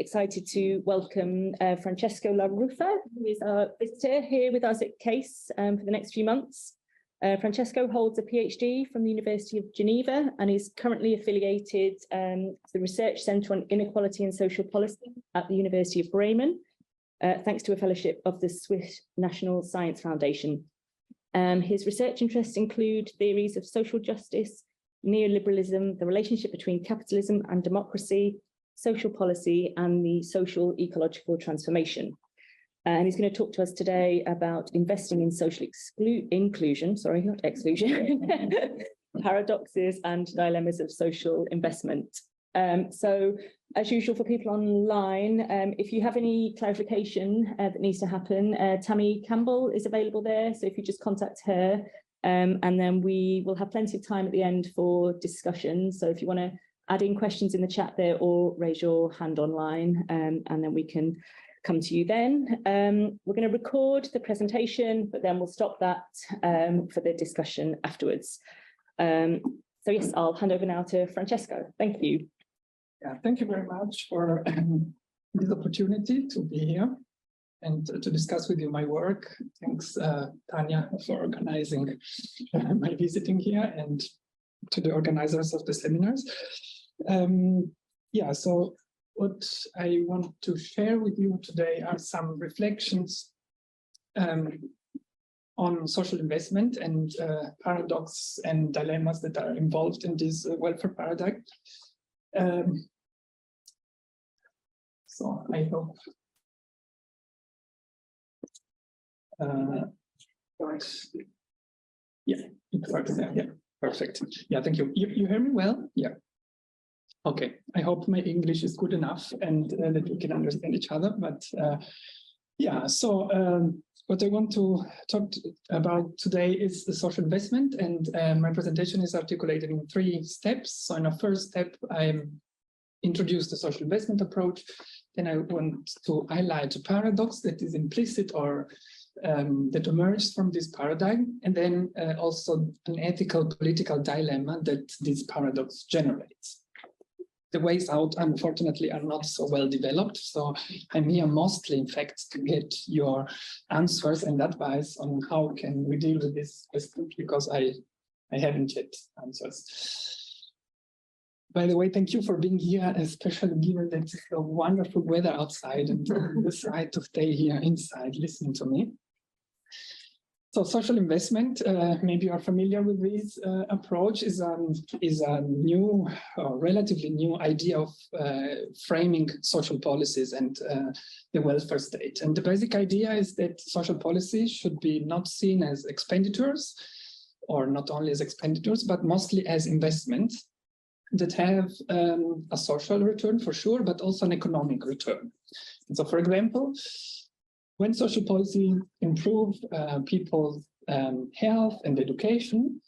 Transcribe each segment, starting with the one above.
excited to welcome Francesco Laruffa, who is our visitor here with us at CASE for the next few months. Francesco holds a PhD from the University of Geneva and is currently affiliated to the Research Centre on Inequality and Social Policy at the University of Bremen, thanks to a fellowship of the Swiss National Science Foundation. His research interests include theories of social justice, neoliberalism, the relationship between capitalism and democracy, social policy, and the social ecological transformation. And he's going to talk to us today about investing in social inclusion, sorry, not exclusion, paradoxes and dilemmas of social investment. So, as usual for people online, if you have any clarification that needs to happen, Tammy Campbell is available there. So if you just contact her, and then we will have plenty of time at the end for discussion. So if you want to add in questions in the chat there or raise your hand online, and then we can come to you then. We're going to record the presentation, but then we'll stop that for the discussion afterwards. So yes, I'll hand over now to Francesco. Thank you. Yeah, thank you very much for this opportunity to be here and to discuss with you my work. Thanks, Tanya, for organizing my visiting here, and to the organizers of the seminars. Yeah, so what I want to share with you today are some reflections on social investment and paradox and dilemmas that are involved in this welfare paradigm. So I hope yeah, it works there. Yeah, perfect. Yeah, thank you. You hear me well? Yeah. Okay, I hope my English is good enough and that we can understand each other. But yeah, so what I want to talk about today is the social investment, and my presentation is articulated in 3 steps. So in a first step, I introduce the social investment approach. Then I want to highlight a paradox that is implicit or that emerged from this paradigm, and then also an ethical political dilemma that this paradox generates. The ways out, unfortunately, are not so well developed. So I'm here mostly, in fact, to get your answers and advice on how can we deal with this, because I haven't yet answers. By the way, thank you for being here, especially given that it's a wonderful weather outside and decide to stay here inside listening to me. So social investment, maybe you are familiar with this approach, is a new, relatively new idea of framing social policies and the welfare state. And the basic idea is that social policies should be not seen as expenditures, or not only as expenditures, but mostly as investments that have a social return for sure, but also an economic return. And so, for example, when social policy improve people's health and education,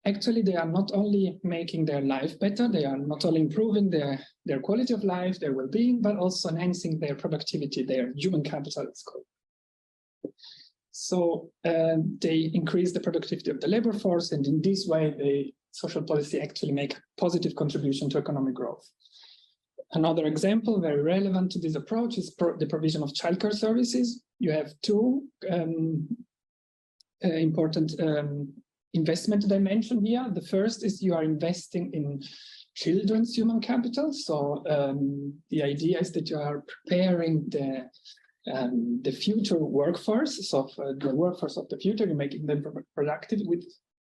actually they are not only making their life better, they are not only improving their quality of life, their well-being, but also enhancing their productivity, their human capital, it's called. So they increase the productivity of the labor force, and in this way, the social policy actually make a positive contribution to economic growth. Another example, very relevant to this approach, is the provision of childcare services. You have 2 important investment dimensions here. The first is you are investing in children's human capital. So the idea is that you are preparing the future workforce, so the workforce of the future, you're making them productive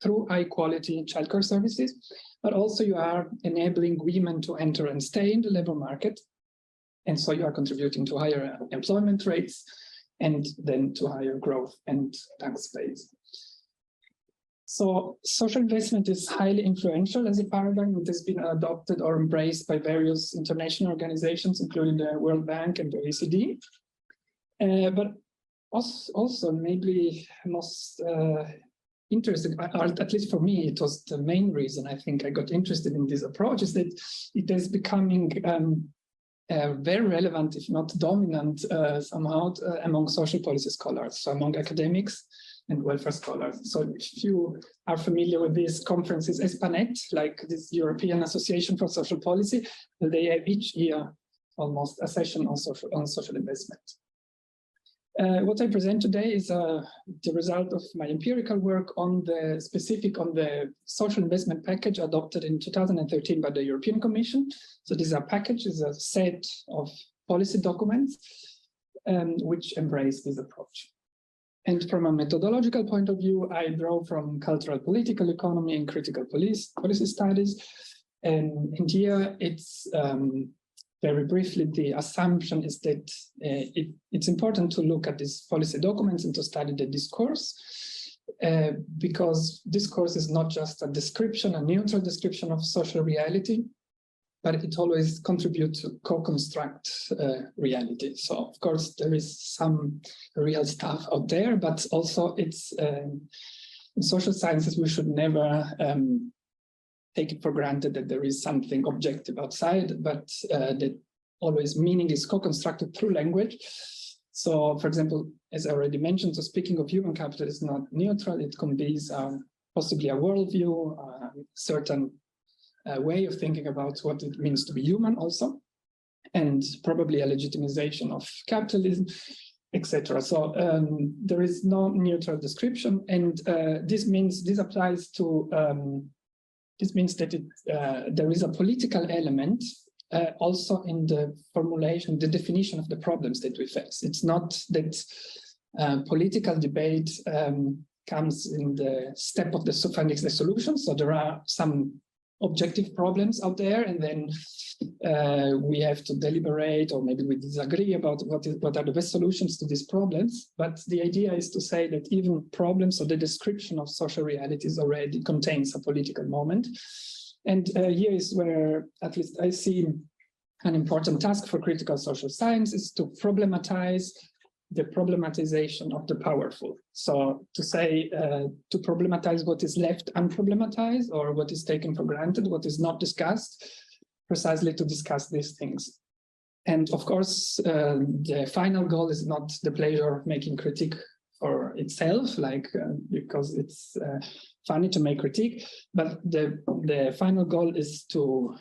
through high quality childcare services, but also you are enabling women to enter and stay in the labor market. And so you are contributing to higher employment rates and then to higher growth and tax base. So social investment is highly influential as a paradigm. It has been adopted or embraced by various international organizations, including the World Bank and the OECD. But also maybe most interesting, or at least for me, it was the main reason I think I got interested in this approach, is that it is becoming very relevant, if not dominant, somehow among social policy scholars, so among academics and welfare scholars. So if you are familiar with these conferences, ESPANET, like this European Association for Social Policy, they have each year almost a session on social investment. What I present today is the result of my empirical work on the social investment package adopted in 2013 by the European Commission. So this is a package, is a set of policy documents which embrace this approach. And from a methodological point of view, I draw from cultural political economy and critical policy studies. And here it's very briefly, the assumption is that it's important to look at these policy documents and to study the discourse, because discourse is not just a description, a neutral description of social reality, but it always contributes to co-construct reality. So of course, there is some real stuff out there, but also it's in social sciences, we should never take it for granted that there is something objective outside, but that always meaning is co-constructed through language. So, for example, as I already mentioned, so speaking of human capital is not neutral. It conveys possibly a worldview, a certain way of thinking about what it means to be human also, and probably a legitimization of capitalism, etc. So there is no neutral description, and this applies to this means that there is a political element also in the formulation, the definition of the problems that we face. It's not that political debate comes in the step of the finding the solution. So there are some objective problems out there, and then we have to deliberate, or maybe we disagree about what are the best solutions to these problems. But the idea is to say that even problems, or the description of social realities, already contains a political moment. And here is where, at least I see, an important task for critical social science is to problematize the problematization of the powerful. So to say, to problematize what is left unproblematized, or what is taken for granted, what is not discussed, precisely to discuss these things. And of course, the final goal is not the pleasure of making critique for itself, like because it's funny to make critique, but the final goal is to,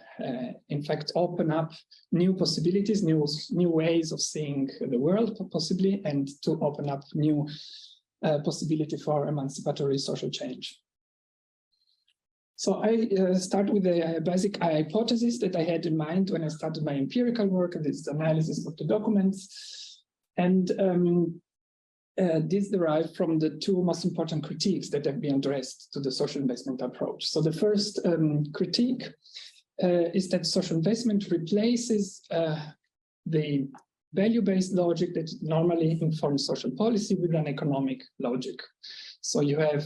in fact, open up new possibilities, new ways of seeing the world, possibly, and to open up new possibility for emancipatory social change. So I start with a basic hypothesis that I had in mind when I started my empirical work, and this analysis of the documents. And this derived from the two most important critiques that have been addressed to the social investment approach. So the first critique is that social investment replaces the value-based logic that normally informs social policy with an economic logic. So you have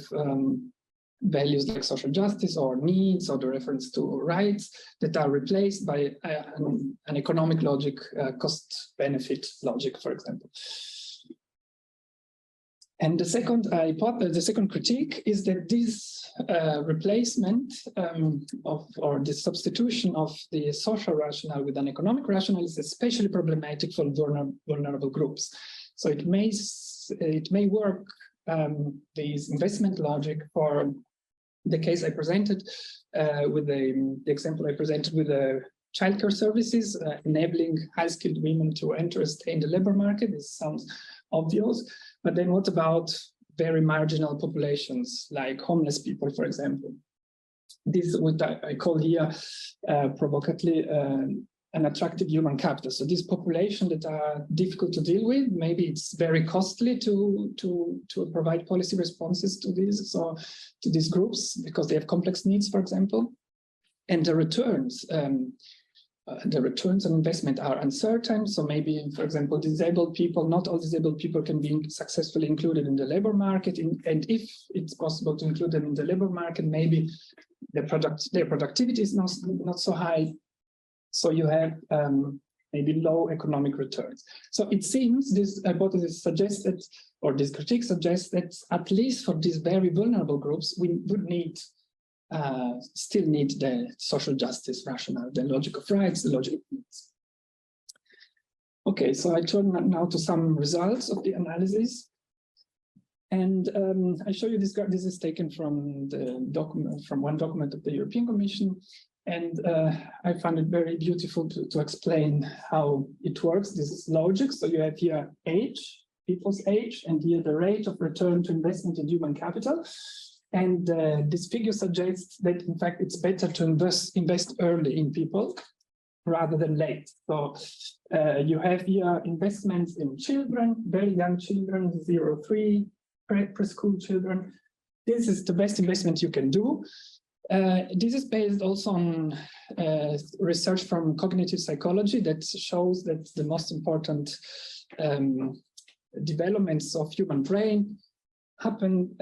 values like social justice or needs, or the reference to rights, that are replaced by an economic logic, cost-benefit logic, for example. And the second critique is that this replacement or the substitution of the social rationale with an economic rationale is especially problematic for vulnerable groups. So it may work, this investment logic, for the case I presented with the example I presented with the childcare services, enabling high-skilled women to enter and stay in the labor market. This sounds obvious. But then what about very marginal populations, like homeless people, for example? This is what I call here provocatively an attractive human capital. So this population that are difficult to deal with, maybe it's very costly to provide policy responses to these, so to these groups, because they have complex needs, for example. And the returns on investment are uncertain. So maybe, for example, disabled people, not all disabled people can be successfully included in the labor market. And if it's possible to include them in the labor market, maybe their productivity is not so high. So you have maybe low economic returns. So it seems this hypothesis suggests that, or this critique suggests that at least for these very vulnerable groups, we would still need the social justice rationale, the logic of rights, the logic of needs. Okay, so I turn now to some results of the analysis. And I show you this. This is taken from the document, from one document of the European Commission. And I found it very beautiful to explain how it works. This is logic. So you have here age, people's age, and here the rate of return to investment in human capital. And this figure suggests that, in fact, it's better to invest early in people rather than late. So you have here investments in children, very young children, 0-3, preschool children. This is the best investment you can do. This is based also on research from cognitive psychology that shows that the most important developments of human brain happen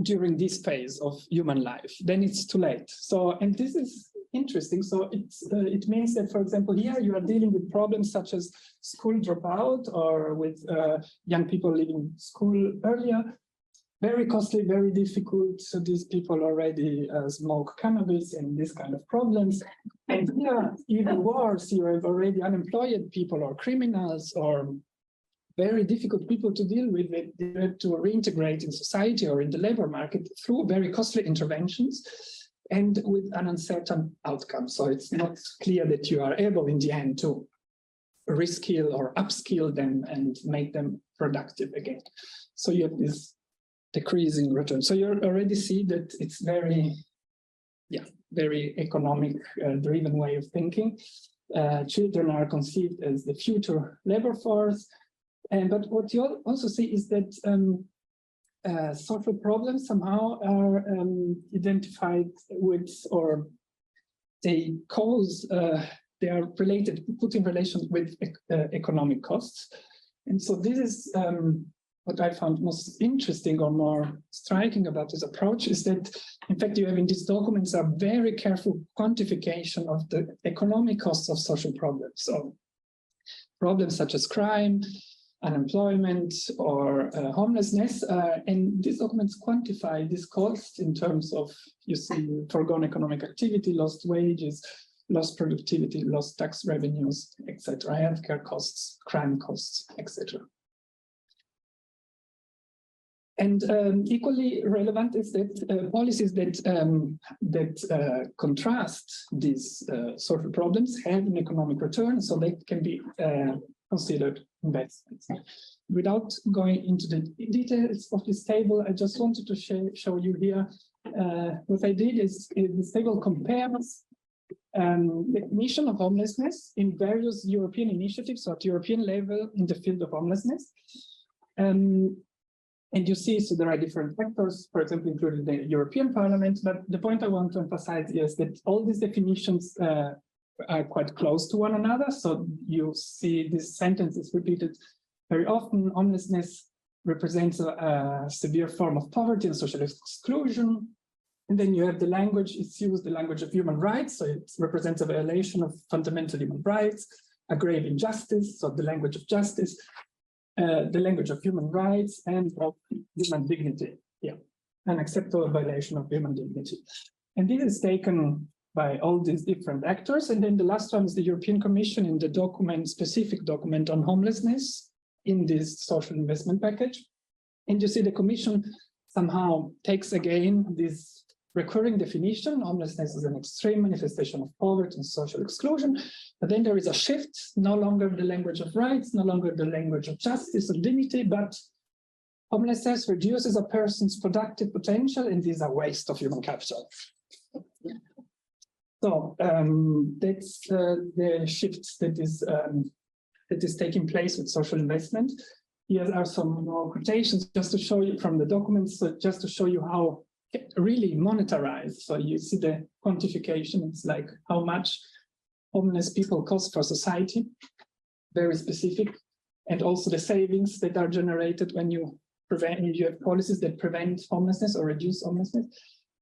during this phase of human life. Then it's too late. So, and this is interesting. So it means that, for example, here you are dealing with problems such as school dropout or with young people leaving school earlier. Very costly, very difficult. So these people already smoke cannabis and these kind of problems. And here, even worse, you have already unemployed people or criminals or very difficult people to deal with. They have to reintegrate in society or in the labor market through very costly interventions and with an uncertain outcome. So it's not clear that you are able in the end to reskill or upskill them and make them productive again. So you have this decreasing return. So you already see that it's very economic driven way of thinking. Children are conceived as the future labor force. But what you also see is that social problems somehow are identified with, or they cause, they are related, put in relation with economic costs. And so this is what I found most interesting or more striking about this approach is that, in fact, you have in these documents a very careful quantification of the economic costs of social problems. So problems such as crime, unemployment, or homelessness, and these documents quantify this cost in terms of, you see, foregone economic activity, lost wages, lost productivity, lost tax revenues, etc., healthcare costs, crime costs, etc. And equally relevant is that policies that contrast these social problems have an economic return, so they can be considered investments. Without going into the details of this table, I just wanted to show you here. What I did is this table compares the definition of homelessness in various European initiatives, so at European level in the field of homelessness. And you see, so there are different factors, for example, including the European Parliament. But the point I want to emphasize is that all these definitions are quite close to one another. So you see this sentence is repeated very often. Homelessness represents a severe form of poverty and social exclusion. And then you have the language, it's used the language of human rights. So it represents a violation of fundamental human rights, a grave injustice, so the language of justice, the language of human rights and of human dignity. Yeah, an acceptable violation of human dignity. And this is taken by all these different actors. And then the last one is the European Commission in the document, specific document on homelessness in this social investment package. And you see the Commission somehow takes again this recurring definition. Homelessness is an extreme manifestation of poverty and social exclusion. But then there is a shift, no longer the language of rights, no longer the language of justice or dignity, but homelessness reduces a person's productive potential and is a waste of human capital. So that's the shift that is taking place with social investment. Here are some more quotations just to show you from the documents, so just to show you how really monetarized. So you see the quantification, it's like how much homeless people cost for society, very specific, and also the savings that are generated when you have policies that prevent homelessness or reduce homelessness.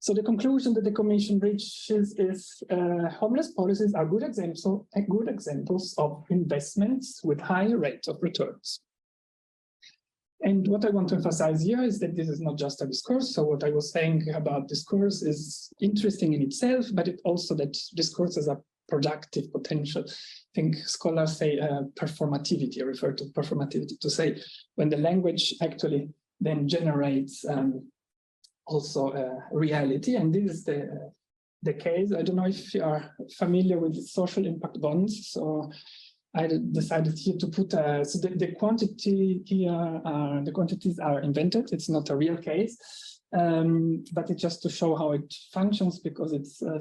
So the conclusion that the Commission reaches is homeless policies are good examples of investments with high rate of returns. And what I want to emphasize here is that this is not just a discourse. So what I was saying about discourse is interesting in itself, but it also that discourse has a productive potential. I think scholars say performativity, refer to performativity to say when the language actually then generates also reality. And this is the the case. I don't know if you are familiar with social impact bonds. So I decided here to put, so the quantity here, the quantities are invented. It's not a real case, but it's just to show how it functions, because it's a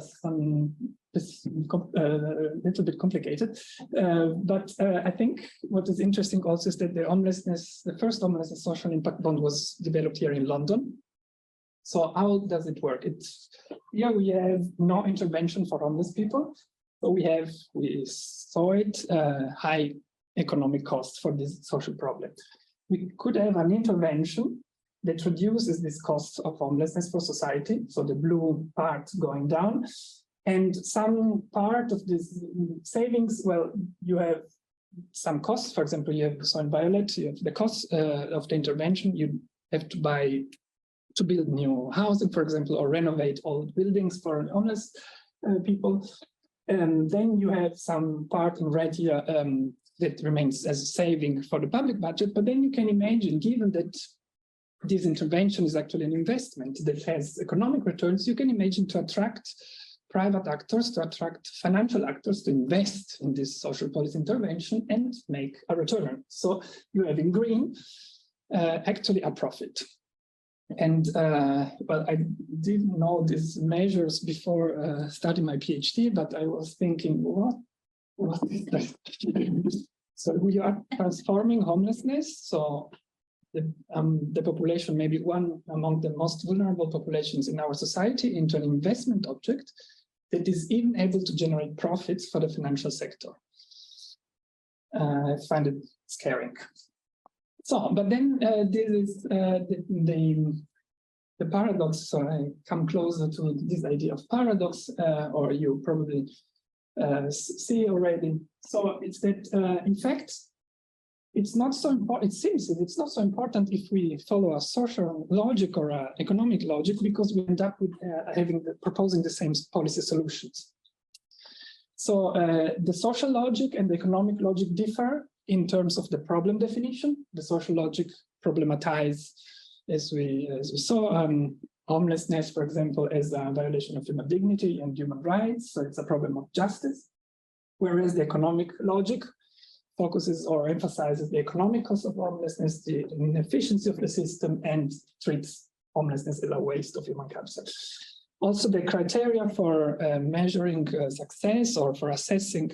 little bit complicated. But I think what is interesting also is that the first homelessness social impact bond was developed here in London. So how does it work? Here we have no intervention for homeless people. So we saw it high economic cost for this social problem. We could have an intervention that reduces this cost of homelessness for society. So the blue part going down, and some part of this savings, well, you have some costs. For example, you have, so in violet, you have the cost of the intervention. You have to build new housing, for example, or renovate old buildings for homeless people. And then you have some part in red here that remains as a saving for the public budget. But then you can imagine, given that this intervention is actually an investment that has economic returns, you can imagine to attract private actors, to attract financial actors to invest in this social policy intervention and make a return. So you have in green actually a profit. And well, I didn't know these measures before starting my PhD, but I was thinking, what is that? So we are transforming homelessness. So the population, maybe one among the most vulnerable populations in our society, into an investment object that is even able to generate profits for the financial sector. I find it scary. So, but then this is the paradox. So I come closer to this idea of paradox, or you probably see already. So it's that, in fact, it's not so important. It seems that it's not so important if we follow a social logic or an economic logic, because we end up with proposing the same policy solutions. So the social logic and the economic logic differ in terms of the problem definition. The social logic problematize, as we saw, homelessness, for example, as a violation of human dignity and human rights. So it's a problem of justice. Whereas the economic logic focuses or emphasizes the economic cost of homelessness, the inefficiency of the system, and treats homelessness as a waste of human capital. Also, the criteria for measuring success or for assessing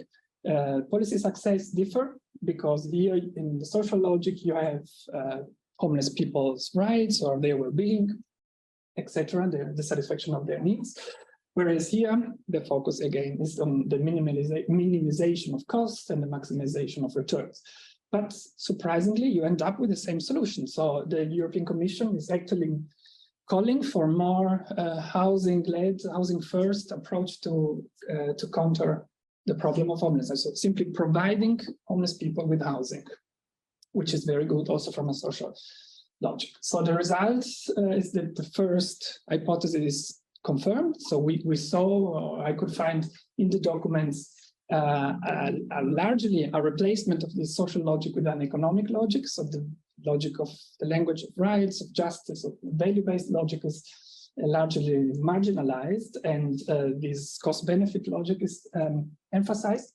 policy success differ, because here in the social logic, you have homeless people's rights or their well-being, etc., the satisfaction of their needs. Whereas here, the focus again is on the minimization of costs and the maximization of returns. But surprisingly, you end up with the same solution. So the European Commission is actually calling for more housing-led, housing-first approach to counter the problem of homelessness. So simply providing homeless people with housing, which is very good also from a social logic. So the result is that the first hypothesis is confirmed. So we saw, or I could find in the documents, largely a replacement of the social logic with an economic logic. So the logic of the language of rights, of justice, of value-based logic is largely marginalized, and this cost-benefit logic is emphasized.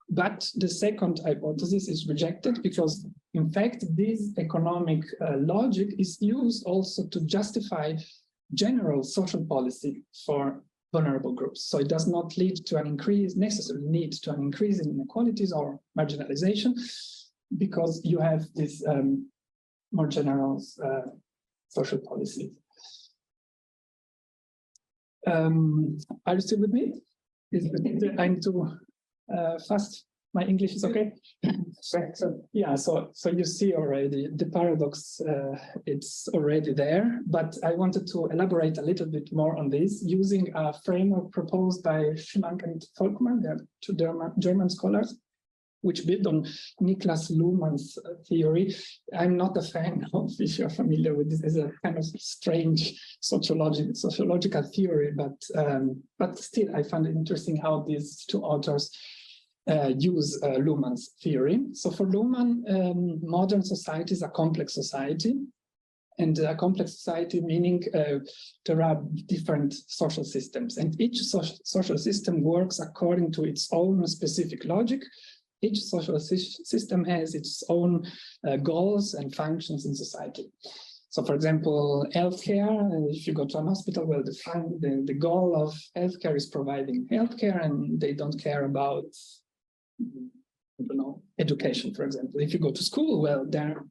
But the second hypothesis is rejected because, in fact, this economic logic is used also to justify general social policy for vulnerable groups. So it does not lead to an increase, necessarily lead to an increase in inequalities or marginalization, because you have this more general social policy. Are you still with me? I'm too fast. My English is okay. So yeah, so you see already the paradox. It's already there, but I wanted to elaborate a little bit more on this using a framework proposed by Schmank and Volkmann. They're two German scholars, which build on Niklas Luhmann's theory. I'm not a fan of, if you're familiar with this, as a kind of strange sociological theory, but still I find it interesting how these two authors use Luhmann's theory. So for Luhmann, modern society is a complex society, And a complex society meaning there are different social systems, and each social system works according to its own specific logic. Each social system has its own goals and functions in society. So, for example, healthcare, if you go to an hospital, well, the goal of healthcare is providing healthcare, and they don't care about, I don't know, education, for example. If you go to school, well, there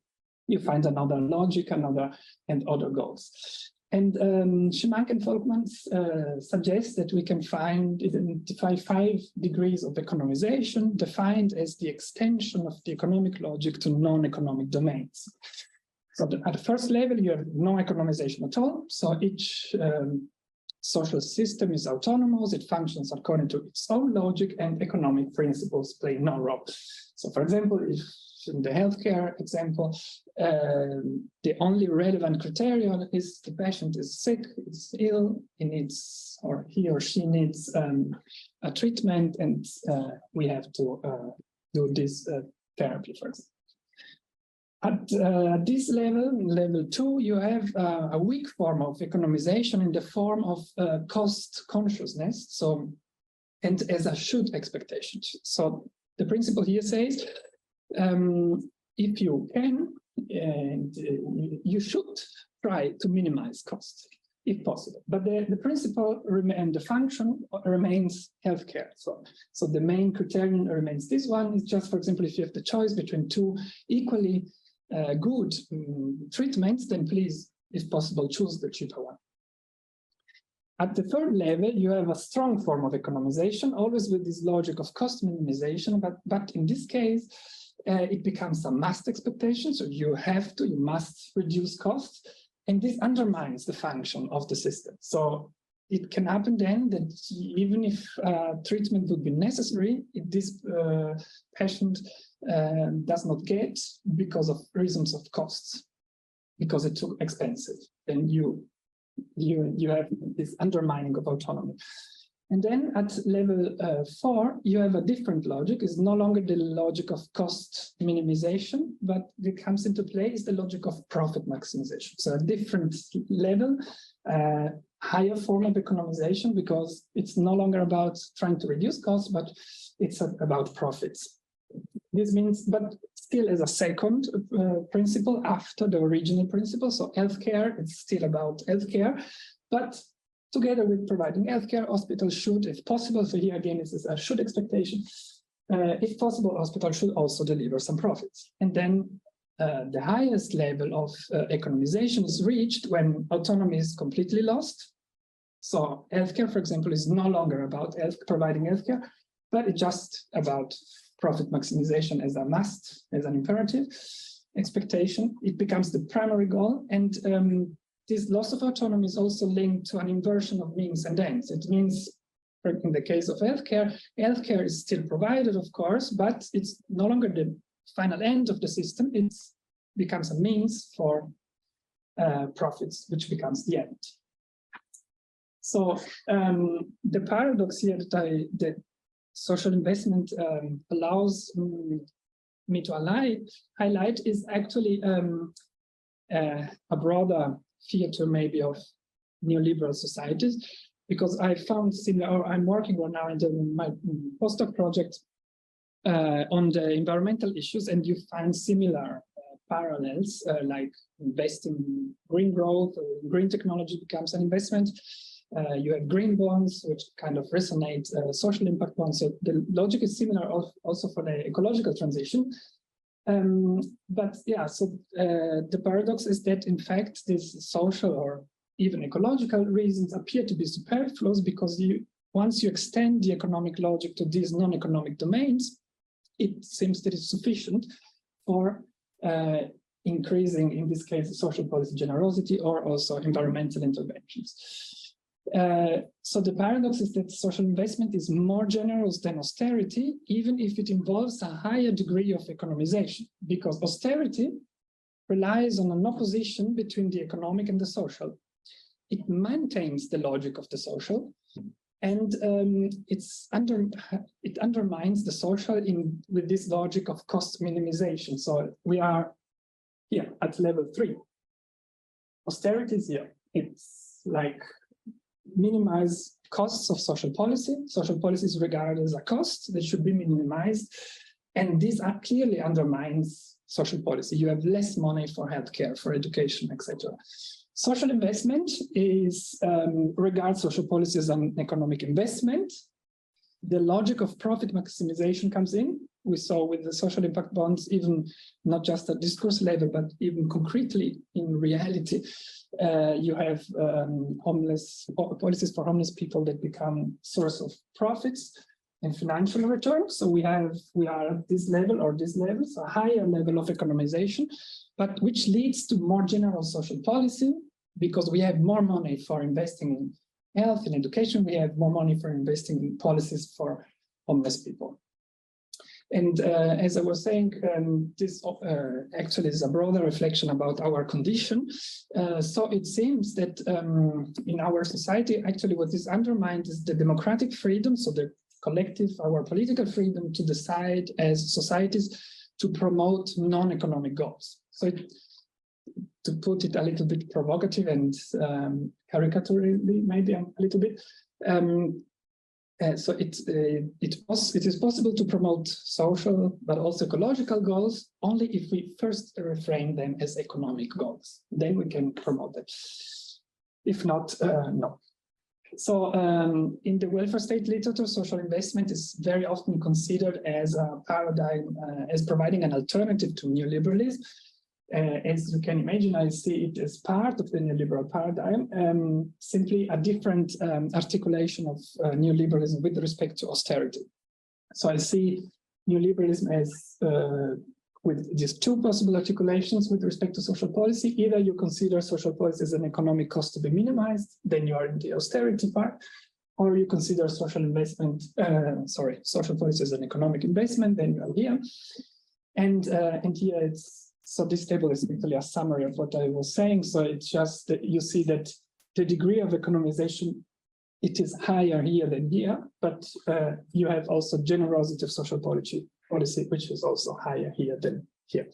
you find another logic, other goals. And Szymank and Folkman suggest that we can identify 5 degrees of economization, defined as the extension of the economic logic to non-economic domains. So at the first level, you have no economization at all. So each social system is autonomous, it functions according to its own logic, and economic principles play no role. So, for example, if in the healthcare example, the only relevant criterion is the patient is sick, is ill, he needs, or he or she needs a treatment, and we have to do this therapy, for example. At this level, level 2, you have a weak form of economization in the form of cost consciousness, so, and as a should expectation. So the principle here says, if you can, and you should try to minimize costs if possible. But the principle and the function remains healthcare. So the main criterion remains this one. It's just, for example, if you have the choice between 2 equally good treatments, then please, if possible, choose the cheaper one. At the third level, you have a strong form of economization, always with this logic of cost minimization, but in this case, it becomes a must expectation. So you must reduce costs, and this undermines the function of the system. So it can happen then that even if treatment would be necessary, this patient does not get because of reasons of costs, because it's too expensive. Then you have this undermining of autonomy. And then at level 4, you have a different logic. It's no longer the logic of cost minimization, but it comes into play is the logic of profit maximization. So a different level, higher form of economization, because it's no longer about trying to reduce costs, but it's about profits. This means, but still as a second principle after the original principle. So healthcare, it's still about healthcare, but together with providing healthcare, hospitals should, if possible, so here again, this is a should expectation, if possible, hospitals should also deliver some profits. And then the highest level of economization is reached when autonomy is completely lost. So healthcare, for example, is no longer about providing healthcare, but it's just about profit maximization as a must, as an imperative expectation. It becomes the primary goal, and this loss of autonomy is also linked to an inversion of means and ends. It means, in the case of healthcare, healthcare is still provided, of course, but it's no longer the final end of the system. It becomes a means for profits, which becomes the end. So the paradox here that social investment allows me to highlight is actually a broader theater maybe of neoliberal societies, because I found similar, or I'm working right now in my postdoc project on the environmental issues, and you find similar parallels, like investing in green growth, green technology becomes an investment. You have green bonds, which kind of resonate social impact bonds. So the logic is similar also for the ecological transition. But yeah, so the paradox is that in fact, these social or even ecological reasons appear to be superfluous, because once you extend the economic logic to these non-economic domains, it seems that it's sufficient for increasing, in this case, social policy generosity or also environmental interventions. So the paradox is that social investment is more generous than austerity, even if it involves a higher degree of economization, because austerity relies on an opposition between the economic and the social. It maintains the logic of the social, and it undermines the social with this logic of cost minimization. So we are here at level 3. austerity is here. It's like minimize costs of social policy. Social policy is regarded as a cost that should be minimized. And this clearly undermines social policy. You have less money for healthcare, for education, etc. Social investment is regards social policy as an economic investment. The logic of profit maximization comes in. We saw with the social impact bonds, even not just at discourse level, but even concretely in reality, you have policies for homeless people that become source of profits and financial returns. So we are at this level or this level, so a higher level of economization, but which leads to more general social policy because we have more money for investing in health and education. We have more money for investing in policies for homeless people. And as I was saying, this actually is a broader reflection about our condition. So it seems that in our society, actually what is undermined is the democratic freedom, so the collective, our political freedom to decide as societies to promote non-economic goals. So to put it a little bit provocative and caricaturally, maybe a little bit, so it is possible to promote social but also ecological goals only if we first reframe them as economic goals. Then we can promote them. If not, no. So in the welfare state literature, social investment is very often considered as a paradigm, as providing an alternative to neoliberalism. As you can imagine, I see it as part of the neoliberal paradigm, simply a different articulation of neoliberalism with respect to austerity. So I see neoliberalism as with just two possible articulations with respect to social policy. Either you consider social policy as an economic cost to be minimized, then you are in the austerity part, or you consider social investment, social policy as an economic investment, then you are here. And here it's, so this table is actually a summary of what I was saying. So it's just that you see that the degree of economization, it is higher here than here, but you have also generosity of social policy, which is also higher here than here.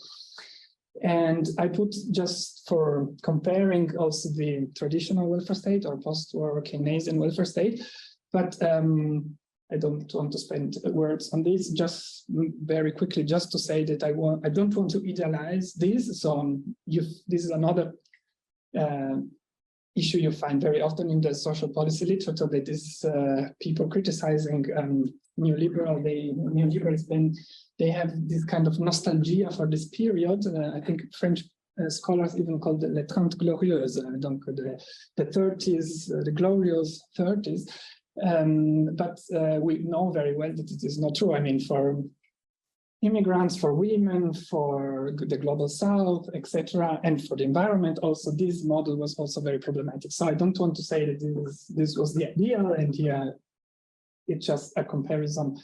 And I put just for comparing also the traditional welfare state or post-war Keynesian welfare state, but I don't want to spend words on this, just very quickly, just to say that I don't want to idealize this. So this is another issue you find very often in the social policy literature, that is people criticizing neoliberals, then they have this kind of nostalgia for this period. I think French scholars even call it les 30 glorieuses, donc the 30s, the glorious 30s. But we know very well that it is not true. I mean, for immigrants, for women, for the global south, etc., and for the environment also, this model was also very problematic. So I don't want to say that this was the ideal, and here it's just a comparison,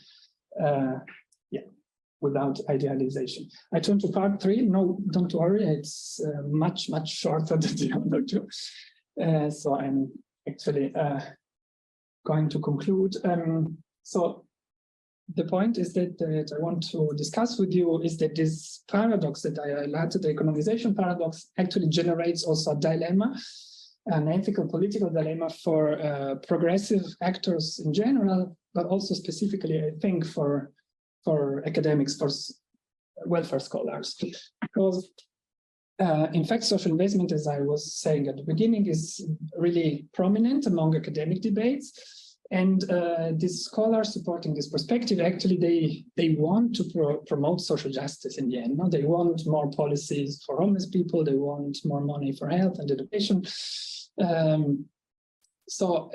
without idealization. I turn to part 3. No, don't worry, it's much shorter than the other two. So I'm actually going to conclude. So the point is that I want to discuss with you is that this paradox that I highlighted, the economization paradox, actually generates also a dilemma, an ethical political dilemma for progressive actors in general, but also specifically, I think, for academics, for welfare scholars. Because in fact, social investment, as I was saying at the beginning, is really prominent among academic debates. And these scholars supporting this perspective, actually, they want to promote social justice in the end. No? They want more policies for homeless people. They want more money for health and education. So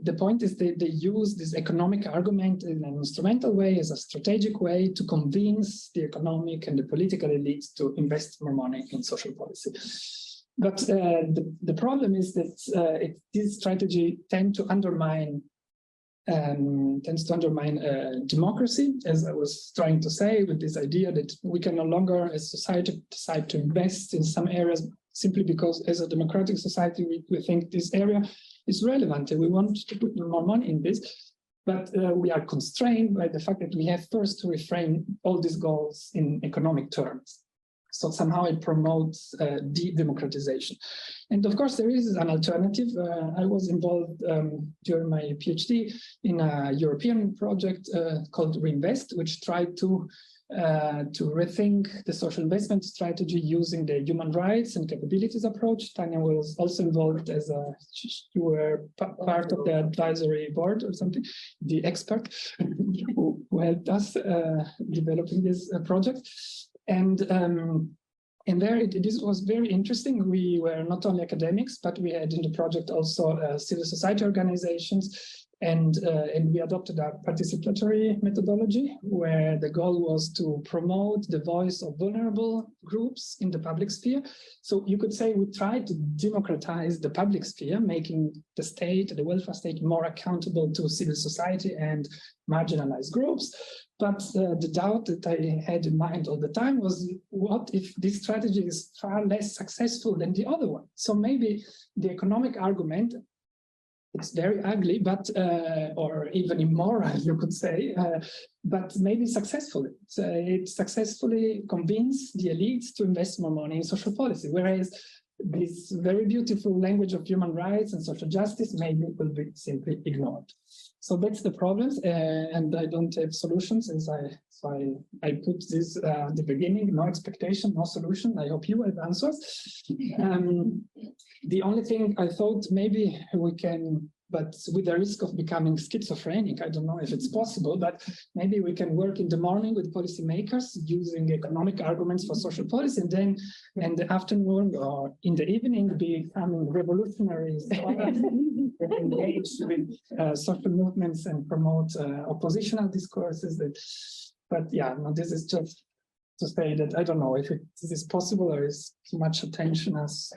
the point is that they use this economic argument in an instrumental way, as a strategic way to convince the economic and the political elites to invest more money in social policy. But the problem is that this strategy tends to undermine democracy, as I was trying to say, with this idea that we can no longer, as society, decide to invest in some areas simply because, as a democratic society, we think this area is relevant and we want to put more money in this. But we are constrained by the fact that we have first to reframe all these goals in economic terms. So somehow it promotes de-democratization. And of course, there is an alternative. I was involved during my PhD in a European project called Reinvest, which tried to rethink the social investment strategy using the human rights and capabilities approach. Tanya was also involved as you were part of the advisory board or something, the expert who helped us developing this project. And there this was very interesting. We were not only academics, but we had in the project also civil society organizations. And we adopted a participatory methodology where the goal was to promote the voice of vulnerable groups in the public sphere. So you could say we tried to democratize the public sphere, making the state, the welfare state, more accountable to civil society and marginalized groups. But the doubt that I had in mind all the time was, what if this strategy is far less successful than the other one? So maybe the economic argument, it's very ugly, but or even immoral, you could say, but maybe successfully. So it successfully convinced the elites to invest more money in social policy, whereas this very beautiful language of human rights and social justice maybe will be simply ignored. So that's the problems, and I don't have solutions, as I put this at the beginning: no expectation, no solution. I hope you have answers. The only thing I thought maybe we can, but with the risk of becoming schizophrenic, I don't know if it's possible, but maybe we can work in the morning with policymakers using economic arguments for social policy, and then in the afternoon or in the evening becoming revolutionaries, engage with social movements and promote oppositional discourses. But yeah, no, this is just to say that I don't know if this is possible or is too much attention as.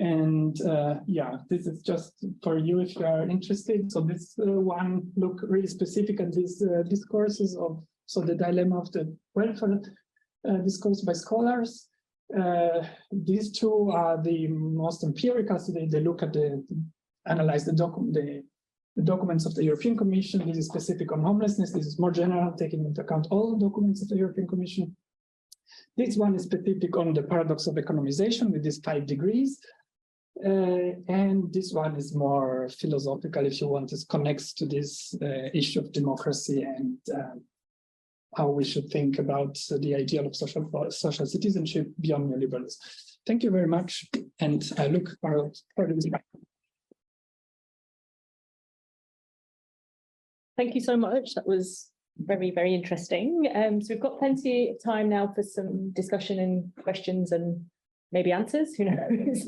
And yeah, this is just for you if you are interested. So this one look really specific at these discourses of, so the dilemma of the welfare discourse by scholars. These two are the most empirical. So they look at analyze the documents of the European Commission. This is specific on homelessness. This is more general, taking into account all documents of the European Commission. This one is specific on the paradox of economisation with these 5 degrees. And this one is more philosophical, if you want. It connects to this issue of democracy and how we should think about the ideal of social citizenship beyond neoliberalism. Thank you very much, and I look forward to this. Thank you so much. That was very, very interesting. So we've got plenty of time now for some discussion and questions and maybe answers, who knows?